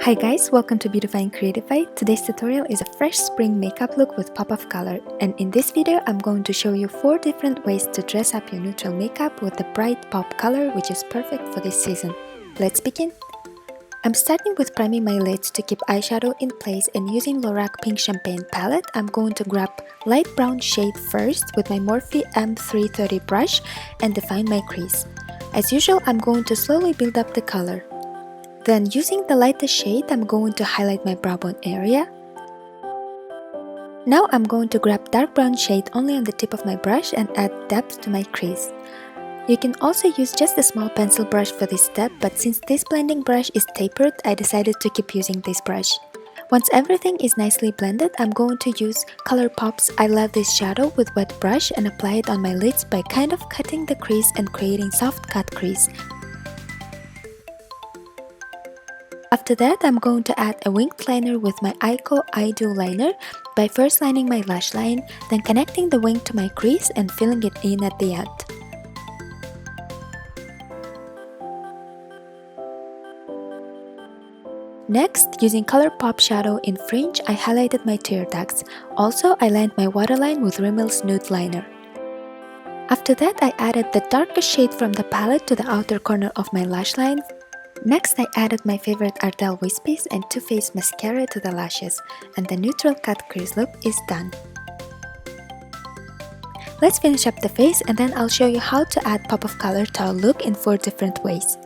Hi guys, welcome to Beautify and Creatify. Today's tutorial is a fresh spring makeup look with pop of color, and in this video I'm going to show you 4 different ways to dress up your neutral makeup with a bright pop color which is perfect for this season. Let's begin! I'm starting with priming my lids to keep eyeshadow in place, and using Lorac Pink Champagne palette, I'm going to grab light brown shade first with my Morphe M330 brush and define my crease. As usual, I'm going to slowly build up the color. Then using the lightest shade, I'm going to highlight my brow bone area. Now I'm going to grab dark brown shade only on the tip of my brush and add depth to my crease. You can also use just a small pencil brush for this step, but since this blending brush is tapered, I decided to keep using this brush. Once everything is nicely blended, I'm going to use Colourpop's I Love This shadow with wet brush and apply it on my lids by kind of cutting the crease and creating soft cut crease. After that, I'm going to add a winged liner with my Eyeko Eyeliner by first lining my lash line, then connecting the wing to my crease and filling it in at the end. Next, using Colourpop shadow in Fringe, I highlighted my tear ducts. Also, I lined my waterline with Rimmel's Nude liner. After that, I added the darkest shade from the palette to the outer corner of my lash line. Next, I added my favorite Ardell Wispies and Too Faced mascara to the lashes, and the neutral cut crease look is done. Let's finish up the face, and then I'll show you how to add pop of color to our look in 4 different ways.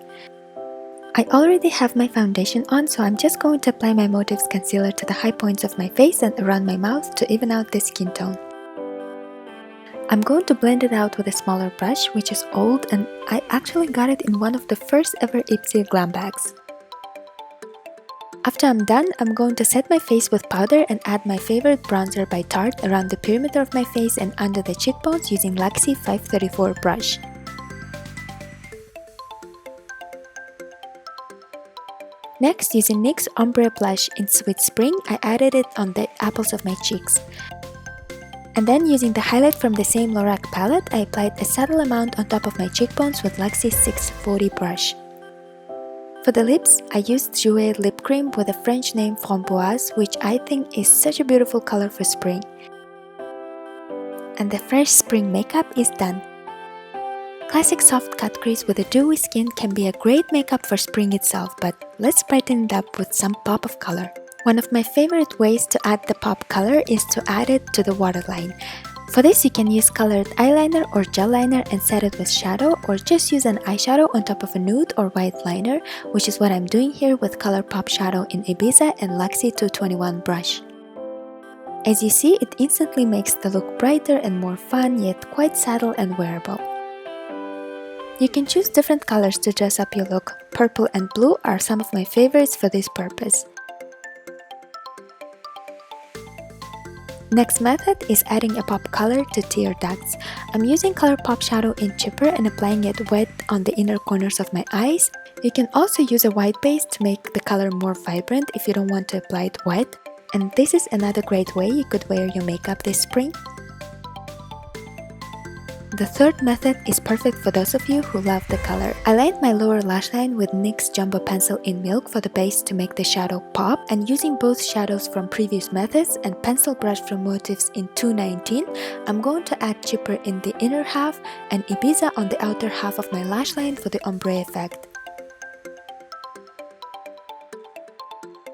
I already have my foundation on, so I'm just going to apply my Motives concealer to the high points of my face and around my mouth to even out the skin tone. I'm going to blend it out with a smaller brush, which is old, and I actually got it in one of the first ever Ibiza glam bags. After I'm done, I'm going to set my face with powder and add my favorite bronzer by Tarte around the perimeter of my face and under the cheekbones using Luxie 534 brush. Next, using NYX's ombre blush in Sweet Spring, I added it on the apples of my cheeks. And then using the highlight from the same Lorac palette, I applied a subtle amount on top of my cheekbones with Luxie 640 brush. For the lips, I used Jouer Lip cream with a French name Framboise, which I think is such a beautiful color for spring. And the fresh spring makeup is done. Classic soft cut crease with a dewy skin can be a great makeup for spring itself, but let's brighten it up with some pop of color. One of my favorite ways to add the pop color is to add it to the waterline. For this, you can use colored eyeliner or gel liner and set it with shadow, or just use an eyeshadow on top of a nude or white liner, which is what I'm doing here with Colourpop shadow in Ibiza and Luxie 221 brush. As you see, it instantly makes the look brighter and more fun, yet quite subtle and wearable. You can choose different colors to dress up your look. Purple and blue are some of my favorites for this purpose. Next method is adding a pop color to tear ducts. I'm using Colourpop shadow in Chipper and applying it wet on the inner corners of my eyes. You can also use a white base to make the color more vibrant if you don't want to apply it wet. And this is another great way you could wear your makeup this spring. The third method is perfect for those of you who love the color. I lined my lower lash line with NYX Jumbo Pencil in Milk for the base to make the shadow pop, and using both shadows from previous methods and pencil brush from Motives in 219, I'm going to add Chipper in the inner half and Ibiza on the outer half of my lash line for the ombre effect.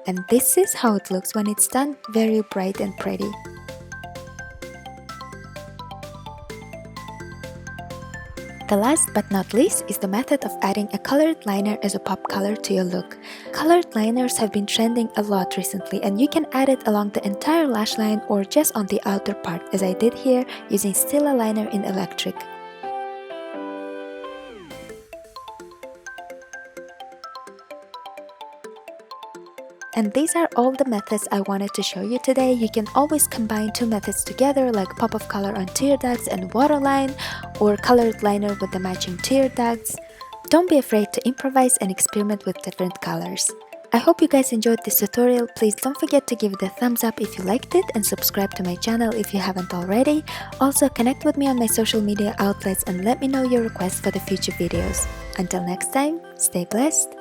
And this is how it looks when it's done, very bright and pretty. The last but not least is the method of adding a colored liner as a pop color to your look. Colored liners have been trending a lot recently, and you can add it along the entire lash line or just on the outer part, as I did here using Stila liner in Electric. And these are all the methods I wanted to show you today. You can always combine 2 methods together, like pop of color on tear ducts and waterline, or colored liner with the matching tear ducts. Don't be afraid to improvise and experiment with different colors. I hope you guys enjoyed this tutorial. Please don't forget to give it a thumbs up if you liked it and subscribe to my channel if you haven't already. Also, connect with me on my social media outlets and let me know your requests for the future videos. Until next time, stay blessed!